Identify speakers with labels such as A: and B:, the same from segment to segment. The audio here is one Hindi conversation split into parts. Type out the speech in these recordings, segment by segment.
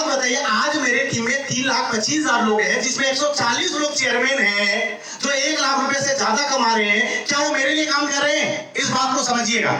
A: बात बताइए, आज मेरे टीम में 3,25,000 लोग हैं, जिसमें 140 लोग चेयरमैन हैं जो 1 लाख रुपए से ज्यादा कमा रहे हैं। क्या वो मेरे लिए काम कर रहे हैं? इस बात को समझिएगा।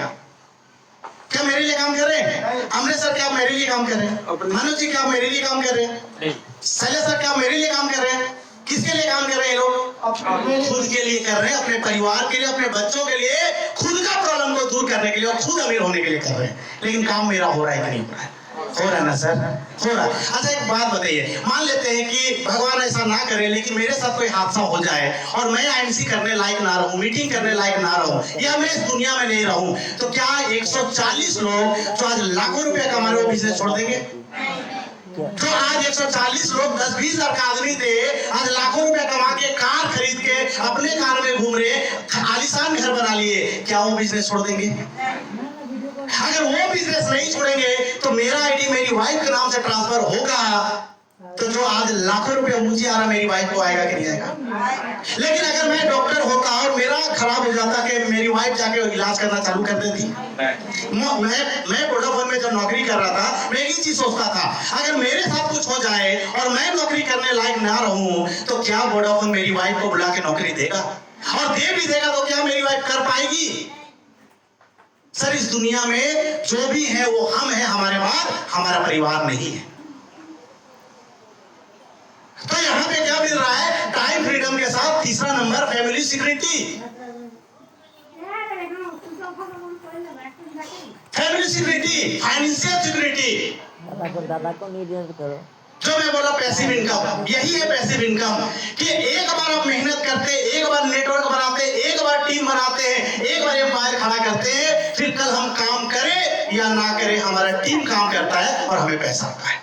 A: क्या मेरे लिए काम कर रहे हैं? अमृत सर क्या आप मेरे लिए काम कर रहे हैं? मनोज जी क्या आप मेरे लिए काम कर रहे हैं? शैलेश सर क्या आप मेरे लिए काम कर रहे हैं? किसके लिए काम कर रहे हैं लोग? खुद के लिए कर रहे हैं, अपने परिवार के लिए, अपने बच्चों के लिए, खुद का प्रॉब्लम को दूर करने के लिए और खुद अमीर होने के लिए कर रहे हैं। लेकिन काम मेरा हो रहा है कि नहीं हो रहा है? हो रहा है ना सर? हो रहा है। अच्छा एक बात बताइए, मान लेते हैं कि भगवान ऐसा ना करे लेकिन मेरे साथ कोई हादसा हो जाए और मैं आईएमसी करने लायक ना रहूं, मीटिंग करने लायक ना रहूं, या मैं इस दुनिया में नहीं रहूं, तो क्या 140 लोग जो आज लाखों रुपया कमा रहे हो बिजनेस छोड़ देंगे? जो आज 140 लोग 10-20 हजार का आदमी थे, आज लाखों रुपया कमा के कार खरीद के अपने कार में घूम रहे, आलीशान घर बना लिए, क्या वो बिजनेस छोड़ देंगे? अगर वो बिजनेस नहीं छोड़ेंगे तो मेरा आईडी मेरी वाइफ के नाम से ट्रांसफर होगा, तो जो आज लाखों रुपया मुझे आ रहा मेरी वाइफ को आएगा कि नहीं आएगा? लेकिन अगर मैं डॉक्टर होता और मेरा खराब हो जाता कि मेरी वाइफ जाके इलाज करना चालू कर देती। मैं वोडाफोन में जब नौकरी कर रहा था, मैं एक ही चीज सोचता था, अगर मेरे साथ कुछ हो जाए और मैं नौकरी करने लायक ना रहूं, तो क्या वोडाफोन मेरी वाइफ को बुला के नौकरी देगा? और दे भी देगा तो क्या मेरी वाइफ कर पाएगी? सर इस दुनिया में जो भी है वो हम हैं, हमारे बाद हमारा परिवार नहीं है। तो यहाँ पे क्या मिल रहा है? टाइम फ्रीडम के साथ तीसरा number family security. Family security, financial security.
B: दादा को निर्देश करो।
A: जो मैं बोला पैसिव इनकम, यही है पैसिव इनकम कि एक बार आप मेहनत करते, एक बार नेटवर्क बनाते, एक बार टीम बनाते हैं, एक बार एम्पायर खड़ा करते हैं, फिर कल हम काम करें या ना करें हमारा टीम काम करता है और हमें पैसा आता है।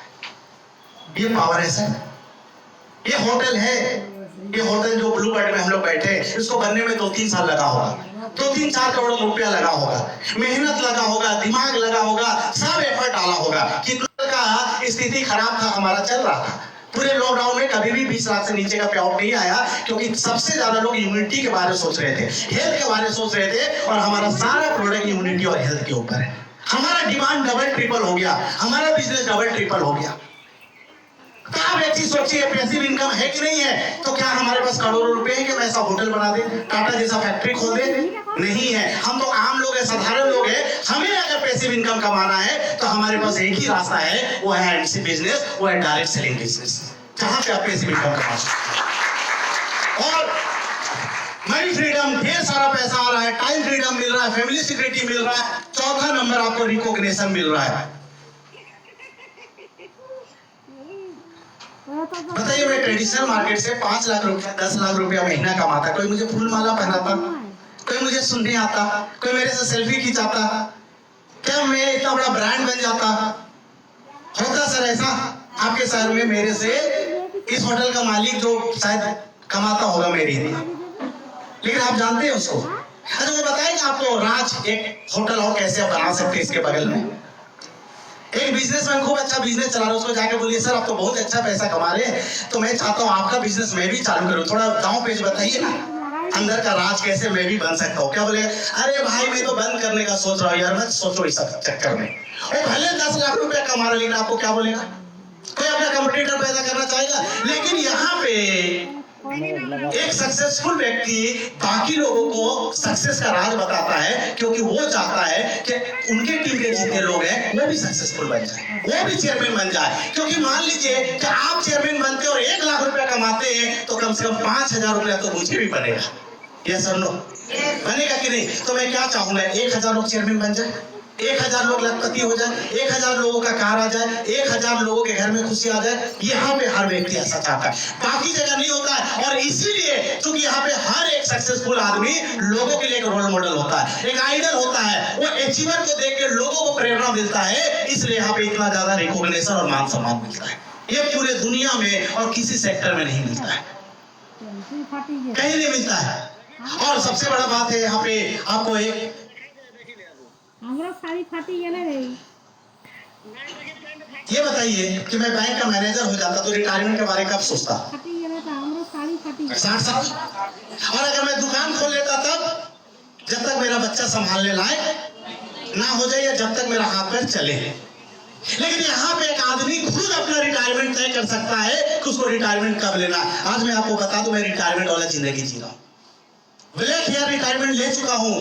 A: ये पावर है सर। ये होटल है, ये होटल जो ब्लू बर्ड में हम लोग बैठे, इसको बनने में 2-3 साल लगा होगा, 2-3-4 करोड़ रुपया लगा होगा, मेहनत लगा होगा, दिमाग लगा होगा, सब एफर्ट डाला होगा। कितना का स्थिति खराब था, हमारा चल रहा था पूरे लॉकडाउन में, कभी भी 20 लाख से नीचे का पे आउट नहीं आया, क्योंकि सबसे ज्यादा लोग इम्यूनिटी के बारे में सोच रहे थे, हेल्थ के बारे में सोच रहे थे, और हमारा सारा प्रोडक्ट इम्यूनिटी और हेल्थ के ऊपर है। हमारा डिमांड डबल ट्रिपल हो गया, हमारा बिजनेस डबल ट्रिपल हो गया। तो आप एक चीज सोचिए, पैसिव इनकम है कि नहीं है? तो क्या हमारे पास करोड़ों रुपए है कि मैं ऐसा होटल बना दे, टाटा जैसा फैक्ट्री खोल दे? नहीं है। हम तो आम लोग हैं, साधारण लोग हैं। हमें अगर पैसिव इनकम कमाना है तो हमारे पास एक ही रास्ता है, वो है एमसी बिजनेस, वो है डायरेक्ट सेलिंग बिजनेस, जहां पे आप पैसिव इनकम कमा सकते हैं। और मनी फ्रीडम, ढेर सारा पैसा आ रहा है, टाइम फ्रीडम मिल रहा है, फैमिली सिक्योरिटी मिल रहा है, चौथा नंबर आपको रिकॉग्निशन मिल रहा है। बताइए, मैं ट्रेडिशनल मार्केट से 5 लाख रुपया 10 लाख रुपया महीना कमाता, कोई मुझे फूल माला पहनाता, कोई मुझे सुनने आता, कोई मेरे से सेल्फी खिंचाता, क्या मैं इतना बड़ा ब्रांड बन जाता? होता सर ऐसा आपके शहर में? मेरे से इस होटल का मालिक जो शायद कमाता होगा मेरे लिए, लेकिन आप जानते हैं उसको? अच्छा वो बताएगा आपको राज एक होटल और कैसे आप बना सकते हैं। इसके बगल में एक बिजनेसमैन खूब अच्छा बिजनेस चला रहा है, उसको जाके बोलिए सर आप तो बहुत अच्छा पैसा कमा रहे हैं, तो मैं चाहता हूँ आपका बिजनेस मैं भी चालू करूँ, थोड़ा दांव पेच बताइए ना, अंदर का राज कैसे मैं भी बन सकता हूँ। क्या बोले? अरे भाई मैं तो बंद करने का सोच रहा हूँ यार, मत सोचो इस चक्कर में। वो भले 10 लाख रुपया कमा रहा, लेकिन आपको क्या बोलेगा? कोई अपना कंपटीटर पैदा करना चाहेगा। लेकिन यहाँ पे एक सक्सेसफुल व्यक्ति बाकी लोगों को सक्सेस का राज बताता है, क्योंकि वो चाहता है कि उनके टीम के जितने लोग हैं वो भी सक्सेसफुल बन जाए, वो भी चेयरमैन बन जाए। क्योंकि मान लीजिए कि आप चेयरमैन बनते और 1 लाख रुपया कमाते हैं, तो कम से कम 5,000 रुपया तो मुझे भी बनेगा। यस और नो? बनेगा कि नहीं? तो मैं क्या चाहूंगा, 1,000 लोग चेयरमैन बन जाए, 1,000 लोग लखपति हो जाए, 1,000 लोगों का कार आ जाए, 1,000 लोगों के घर में खुशी आ जाए। यहाँ पे हर व्यक्ति ऐसा चाहता है, बाकी जगह नहीं होता है। और इसीलिए क्योंकि यहाँ पे हर एक सक्सेसफुल आदमी लोगों के लिए एक रोल मॉडल होता है, एक आइडल होता है, वो अचीवर को देख के लोगों को प्रेरणा मिलता है, इसलिए यहाँ पे इतना ज्यादा रिकॉग्निशन और मान सम्मान मिलता है। ये पूरे दुनिया में और किसी सेक्टर में नहीं मिलता है, कहीं नहीं मिलता है। और सबसे बड़ा बात है यहाँ पे आपको एक ये बताइए कि मैं बैंक का मैनेजर हो जाता तो रिटायरमेंट के बारे में कब सोचता? 60 साल। और अगर मैं दुकान खोल लेता तब, जब तक मेरा बच्चा संभालने लायक ना हो जाए या जब तक मेरा हाथ पैर चले। लेकिन यहाँ पे एक आदमी खुद अपना रिटायरमेंट तय कर सकता है कि उसको रिटायरमेंट कब लेना। आज मैं आपको बता दूं, मैं रिटायरमेंट वाला जिंदगी जी रहा हूँ। ब्लैक हेयर रिटायरमेंट ले चुका हूँ।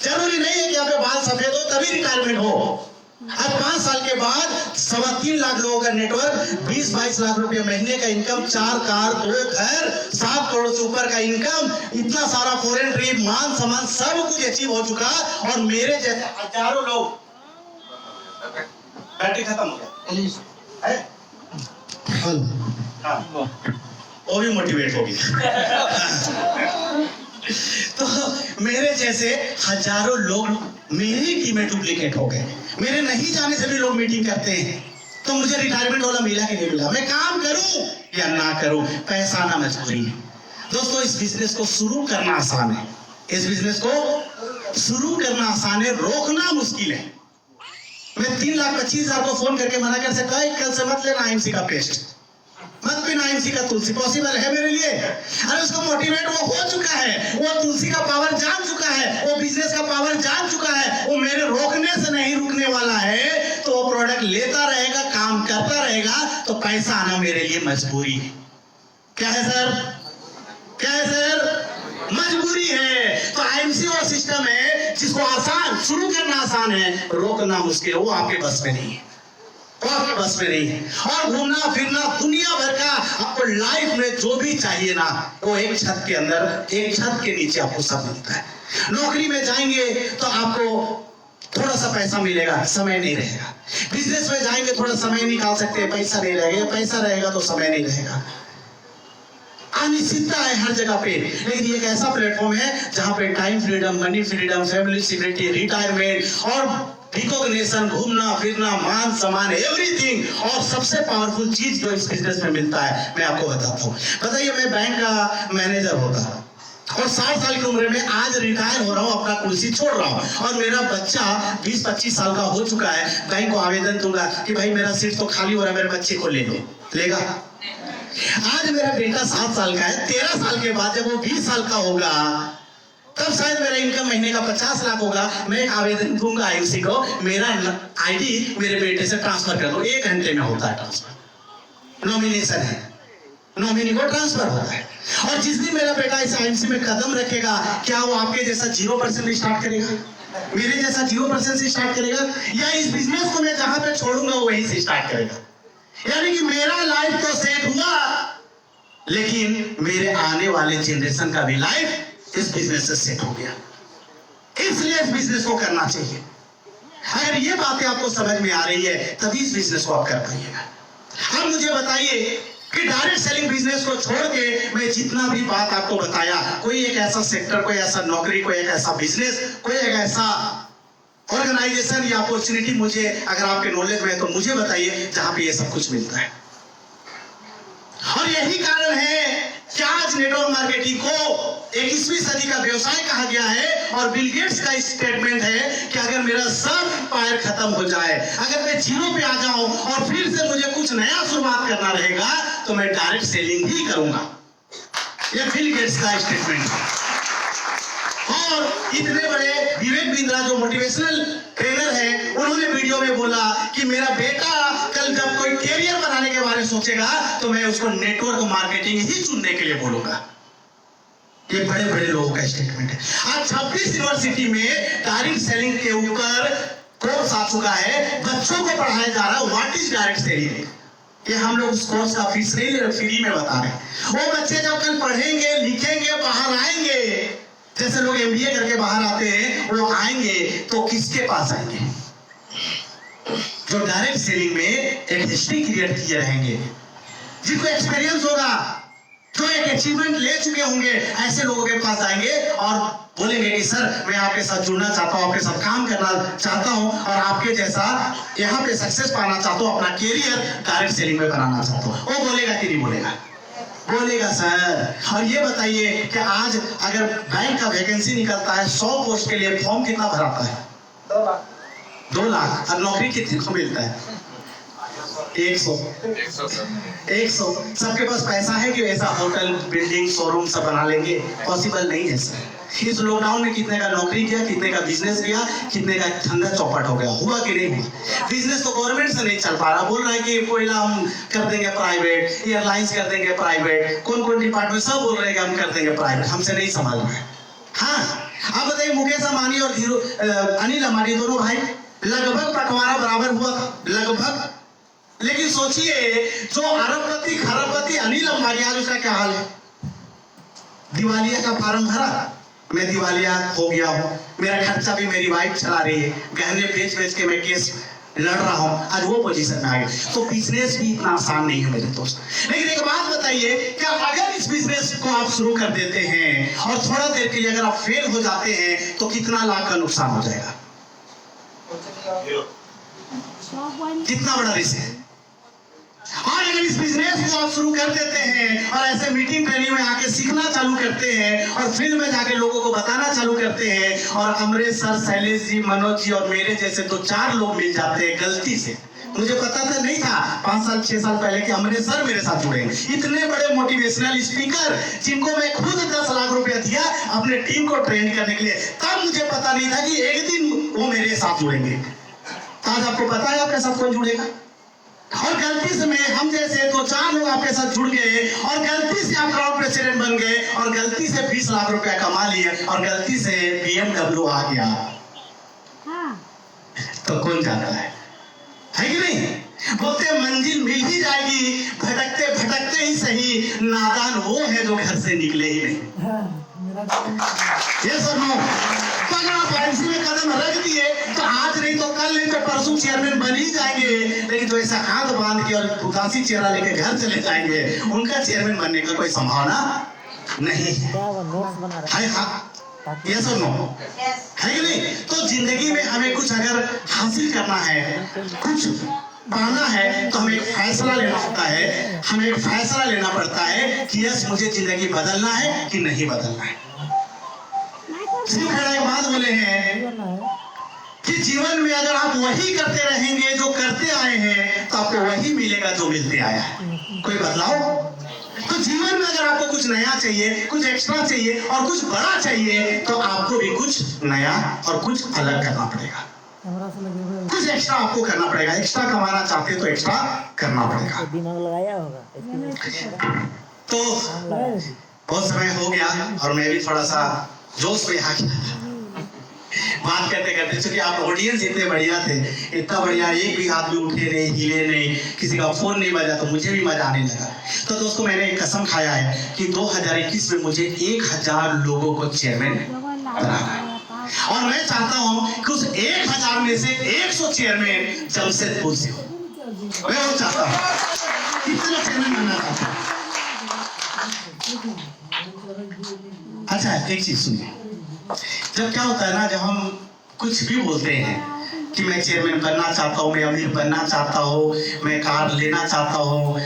A: जरूरी नहीं है कि यहाँ पे बाल सफेद हो तभी रिटायरमेंट हो। आज 5 साल के बाद 3.25 लाख लोगों का नेटवर्क, 20-22 लाख रुपए महीने का इनकम, 4 कार, 2 घर, 7 करोड़ से ऊपर का इनकम, इतना सारा फॉरेन ट्रिप, मान सम्मान सब कुछ अचीव हो चुका। और मेरे जैसे हजारों लोग, बैटरी खत्म हो गया है? हाँ, वो भी मोटिवेट हो गया। तो मेरे जैसे हजारों लोग मेरी टीम में डुप्लीकेट हो गए। मेरे नहीं जाने से भी लोग मीटिंग करते हैं। तो मुझे रिटायरमेंट वाला मिला कि नहीं मिला? मैं काम करूं या ना करूं, पैसा आना मजबूरी है। दोस्तों, इस बिजनेस को शुरू करना आसान है, इस बिजनेस को शुरू करना आसान है, रोकना मुश्किल है। मैं 3,25,000 को फोन करके मना कर सकता है कल से मत लेना आईएमसी का पेस्ट, मत पीना आईएमसी का तुलसी। पॉसिबल है मेरे लिए? अरे उसको मोटिवेट वो हो चुका है, वो तुलसी का पावर जान चुका है, वो बिजनेस का पावर जान चुका है, वो मेरे रोकने से नहीं रुकने वाला है। तो वो प्रोडक्ट लेता रहेगा, काम करता रहेगा, तो पैसा आना मेरे लिए मजबूरी है। क्या है सर? क्या है सर? मजबूरी है। तो आईएमसी वो सिस्टम है जिसको आसान, शुरू करना आसान है, रोकना मुश्किल है। वो आपके बस में नहीं है, वो आपके बस में नहीं है। और घूमना फिरना दुनिया भर का आपको लाइफ में जो भी चाहिए ना, वो एक छत के अंदर, एक छत के नीचे आपको सब मिलता है। नौकरी में जाएंगे तो आपको थोड़ा सा पैसा मिलेगा, समय नहीं रहेगा। बिजनेस में जाएंगे थोड़ा समय निकाल सकते हैं, पैसा नहीं रहेगा। पैसा रहेगा तो समय नहीं रहेगा। अनिश्चितता है हर जगह पे। लेकिन ये एक ऐसा प्लेटफॉर्म है जहां पे time freedom, money freedom, family security, retirement और रिकॉग्निशन, घूमना फिरना, मान सम्मान, एवरीथिंग। और सबसे पावरफुल चीज जो इस बिजनेस में मिलता है, मैं आपको बताता हूँ। बताइए, मैं बैंक का मैनेजर होता और 60 साल की उम्र में आज रिटायर हो रहा हूँ, अपना कुर्सी छोड़ रहा हूँ, और मेरा बच्चा 20-25 साल का हो चुका है। बैंक को आवेदन दूंगा कि भाई मेरा सीट तो खाली हो रहा है, मेरे बच्चे को ले लो, लेगा? आज मेरा बेटा 7 साल का है, 13 साल के बाद जब वो 20 साल का होगा, तब शायद मेरा इनकम महीने का 50 लाख होगा। मैं एक आवेदन दूंगा आईएमसी को, मेरा आईडी मेरे बेटे से ट्रांसफर कर दो। 1 घंटे में होता है ट्रांसफर, नॉमिनेशन है, नॉमिनी को ट्रांसफर होता है। और जिस दिन मेरा बेटा इस आईएमसी में कदम रखेगा, क्या वो आपके जैसा 0% स्टार्ट करेगा, मेरे जैसा 0% से स्टार्ट करेगा, या इस बिजनेस को मैं जहां पे छोड़ूंगा वहीं से स्टार्ट करेगा? यानी कि मेरा लाइफ तो सेट हुआ, लेकिन मेरे आने वाले जनरेशन का भी लाइफ इस बिजनेस से सेट हो गया। इसलिए इस बिजनेस को करना चाहिए। अगर ये बातें आपको समझ में आ रही है, तभी इस बिजनेस को आप कर पाइएगा। अब मुझे बताइए कि डायरेक्ट सेलिंग बिजनेस को छोड़ के मैं जितना भी बात आपको बताया, कोई एक ऐसा सेक्टर, कोई ऐसा नौकरी, कोई एक ऐसा बिजनेस, कोई एक ऐसा ऑर्गेनाइजेशन या अपॉर्चुनिटी मुझे, अगर आपके नॉलेज में है तो मुझे बताइए, जहां पे ये सब कुछ मिलता है। और यही कारण है कि आज नेटवर्क मार्केटिंग को 21वीं सदी का व्यवसाय कहा गया है। और बिल गेट्स का स्टेटमेंट है कि अगर मेरा सब एम्पायर खत्म हो जाए, अगर मैं 0 पे आ जाऊं और फिर से मुझे कुछ नया शुरुआत करना रहेगा, तो मैं डायरेक्ट सेलिंग ही करूंगा। यह बिल गेट्स का स्टेटमेंट है। और इतने बड़े विवेक बिंद्रा जो मोटिवेशनल ट्रेनर है, उन्होंने वीडियो में बोला कि मेरा बेटा कल जब कोई कैरियर बनाने के बारे में सोचेगा, तो मैं उसको नेटवर्क मार्केटिंग ही चुनने के लिए बोलूंगा। ये बड़े बड़े लोगों का स्टेटमेंट है। आज 26 यूनिवर्सिटी में डायरेक्ट सेलिंग के ऊपर कोर्स आ चुका है, बच्चों को पढ़ाया जा रहा है व्हाट इज डायरेक्ट सेलिंग। ये हम लोग उस कोर्स का फीस नहीं ले रहे, फ्री में बता रहे हैं। वो बच्चे जब कल पढ़ेंगे, लिखेंगे, बाहर आएंगे, जैसे लोग एमबीए करके बाहर आते हैं, वो आएंगे तो किसके पास आएंगे? जो डायरेक्ट सेलिंग में एक हिस्ट्री क्रिएट किए रहेंगे, जिनको एक्सपीरियंस होगा, जो एक अचीवमेंट ले चुके होंगे, ऐसे लोगों के पास आएंगे और बोलेंगे कि सर मैं आपके साथ जुड़ना चाहता हूँ, आपके साथ काम करना चाहता हूँ, और आपके जैसा यहाँ पे सक्सेस पाना चाहता हूँ, अपना कैरियर डायरेक्ट सेलिंग में बनाना चाहता हूँ। वो बोलेगा कि नहीं बोलेगा? बोलेगा सर। और ये बताइए कि आज अगर बैंक का वैकेंसी निकलता है 100 पोस्ट के लिए, फॉर्म कितना भराता है? 2 लाख। और नौकरी कितने को मिलता है? 100 सबके पास पैसा है कि ऐसा होटल बिल्डिंग शोरूम सब बना लेंगे? पॉसिबल नहीं है सर। इस लॉकडाउन में कितने का नौकरी किया, कितने का बिजनेस किया, कितने का धंधा चौपट हो गया, हुआ कि नहीं हुआ? बिजनेस तो गवर्नमेंट से नहीं चल पा रहा, बोल रहा है कि कोयला हम कर देंगे प्राइवेट, एयरलाइंस कर देंगे प्राइवेट, कौन कौन डिपार्टमेंट सब बोल रहे हैं कि हम कर देंगे प्राइवेट, हमसे नहीं संभाल रहा है। हाँ, आप बताइए मुकेश अंबानी और अनिल अंबानी दोनों भाई, लगभग बंटवारा बराबर हुआ था, लगभग। लेकिन सोचिए जो अरबपति खरबपति अनिल अंबानी, आज उसका क्या हाल है? दिवालिया का फार्म भरा, मैं दिवालिया हो गया हूँ, मेरा खर्चा भी मेरी वाइफ चला रही है, गहने बेच बेच के मैं केस लड़ रहा हूँ, आज वो पोजीशन में आ गया। तो बिजनेस भी इतना आसान नहीं है मेरे दोस्त। लेकिन एक बात बताइए, क्या अगर इस बिजनेस को आप शुरू कर देते हैं और थोड़ा देर के लिए अगर आप फेल हो जाते हैं तो कितना लाख का नुकसान हो जाएगा? कितना बड़ा रिस्क है। और अगर इस बिजनेस को आप शुरू कर देते हैं और ऐसे मीटिंग ट्रेनिंग में आके सीखना चालू करते हैं और फील्ड में जाके लोगों को बताना चालू करते हैं और अमरीश सर, शैलेश जी, मनोज जी और मेरे जैसे तो 4 लोग मिल जाते हैं गलती से। मुझे पता था नहीं था 5 साल 6 साल पहले कि अमरीश सर मेरे साथ जुड़ेंगे, इतने बड़े मोटिवेशनल स्पीकर जिनको मैं खुद 10 लाख रुपया दिया अपने टीम को ट्रेन करने के लिए। तब मुझे पता नहीं था कि एक दिन वो मेरे साथ जुड़ेंगे। आज आपको पता है आपके साथ कौन जुड़ेगा? और गलती से मैं हम जैसे तो 4 लोग आपके साथ जुड़ गए और गलती से आप क्राउड प्रेसिडेंट बन गए और गलती से 20 लाख रुपया कमा लिए और गलती से BMW आ गया। तो कौन जाता है कि नहीं? बोलते मंजिल मिल ही जाएगी, भटकते भटकते ही सही, नादान वो है जो घर से निकले ही नहीं। ये सुनो, अगर आप पॉलिसी में कदम रख दिए तो आज नहीं तो कल नहीं तो परसों चेयरमैन बन ही जाएंगे। लेकिन जो ऐसा हाथ बांध के और उदासी चेहरा लेके घर चले जाएंगे, उनका चेयरमैन बनने का कोई संभावना नहीं है। हाँ, ये सुनो, है कि नहीं? तो जिंदगी में हमें कुछ अगर हासिल करना है, कुछ पाना है, तो हमें फैसला लेना होता है। हमें एक फैसला लेना पड़ता है कि यस, मुझे जिंदगी बदलना है कि नहीं बदलना है। सिर्फ एक बात बोले हैं कि जीवन में अगर आप वही करते रहेंगे जो करते आए हैं तो आपको वही मिलेगा जो मिलते आया है। कोई बदलाव? तो जीवन में अगर आपको कुछ नया चाहिए, कुछ एक्स्ट्रा चाहिए और कुछ बड़ा चाहिए तो आपको भी कुछ नया और कुछ अलग करना पड़ेगा। कुछ एक्स्ट्रा आपको करना पड़ेगा। एक्स्ट्रा कमाना चाहते तो एक्स्ट्रा करना पड़ेगा।
B: दिमाग लगाया होगा
A: तो बहुत समय हो गया और मैं भी थोड़ा सा जोश में आ गया बात करते करते, क्योंकि आप ऑडियंस इतने बढ़िया थे, इतना बढ़िया, एक भी हाथ भी उठे नहीं, हिले नहीं, किसी का फोन नहीं बजा, तो मुझे भी मजा आने लगा। तो दोस्तों, मैंने एक कसम खाया है कि 2021 में मुझे 1000 लोगों को चेयरमैन बनाना है और मैं चाहता हूँ कि उस 1000 में से 100 चेयरमैन जमशेदपुर से हो। मैं वो चाहता हूँ, कितना चेयरमैन बनना चाहता हूँ। अच्छा, एक चीज सुनिए, जब क्या होता है ना, जब हम कुछ भी बोलते हैं कि मैं चेयरमैन बनना चाहता हूँ, मैं अमीर बनना चाहता हूँ, मैं कार लेना चाहता हूँ,